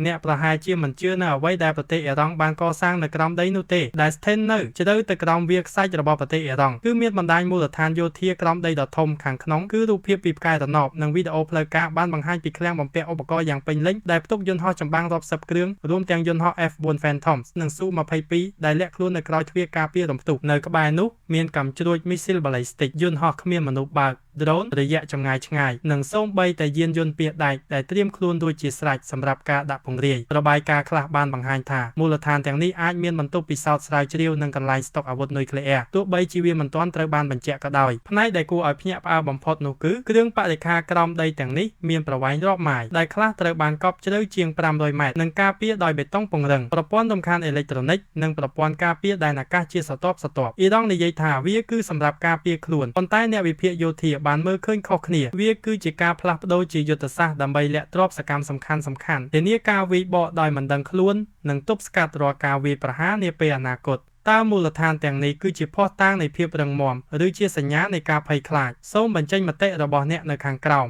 អ្នកប្រហែលជាមិនជឿនៅអ្វីដែលប្រទេសអ៊ីរ៉ង់បានកសាងនៅក្រោមដីនោះទេដែលស្ថិតនៅជ្រៅទៅក្រោមវាលខ្សាច់របស់ប្រទេសអ៊ីរ៉ង់គឺមានបណ្ដាញមូលដ្ឋានយោធាក្រោមដីដ៏ធំខាងក្នុងគឺរូបភាពពីផ្កាយរណបនិងវីដេអូផ្លូវការបានបង្ហាញពីឃ្លាំងបំពាក់ឧបករណ៍យ៉ាងពេញលេញដែលផ្ទុកយន្តហោះចម្បាំងរាប់សិបគ្រឿងរួមទាំងយន្តហោះ F4 Phantom និង Su-22 ដែលលាក់ខ្លួននៅក្រោយទ្វារការពាររំទុកនៅក្បែរនោះមានកាំជ្រួចមីស៊ីលបាឡីស្ទិកយន្តហោះគ្មានមនុស្សបើក drone រយៈចម្ងាយឆ្ងាយនិងសូម្បីតែយានយន្តពាសដែកដែលត្រៀមខ្លួនរួចជាស្រេចសម្រាប់ការដាក់ពង្រាយរបាយការណ៍ខ្លះបានបង្ហាញថាមូលដ្ឋានទាំងនេះអាចមានបន្ទប់ពិសោធន៍ស្រាវជ្រាវនិងកន្លែងស្តុកអាវុធនុយក្លេអ៊ែរទោះបីជាវាមិនទាន់ត្រូវបានបញ្ជាក់ក៏ដោយផ្នែកដែលគួរឲ្យភ្ញាក់ផ្អើលបំផុតនោះគឺគ្រឿងបរិក្ខារក្រោមដីទាំងនេះមានប្រវែងរាប់ម៉ាយដែលខ្លះត្រូវបានកប់ជ្រៅជាង500ម៉ែត្រនិងការពារដោយបេតុងពង្រឹងប្រព័ន្ធរំខានអេឡិចត្រូនិកនិងប្រព័ន្ធការពារដែនអាកាសជាស្រទាប់អ៊ីរ៉ង់និយាយថាវាគឺសម្រាប់ការពារខ្លួនប៉ុន្តែអ្នកវិភាគយោធាបានមើលឃើញខុសគ្នាវាគឺជាការផ្លាស់ប្ដូរជាយុទ្ធសាស្ត្រដើម្បីលាក់ទ្រព្យសកម្មសំខាន់ៗធានាការវាយបកដោយមិនដឹងខ្លួននិងទប់ស្កាត់រាល់ការវាយប្រហារនាពេលអនាគតតើមូលដ្ឋានទាំងនេះគឺជាភស្តុតាងនៃភាពរឹងមាំឬជាសញ្ញានៃការភ័យខ្លាចសូមបញ្ចេញមតិរបស់អ្នកនៅខាងក្រោម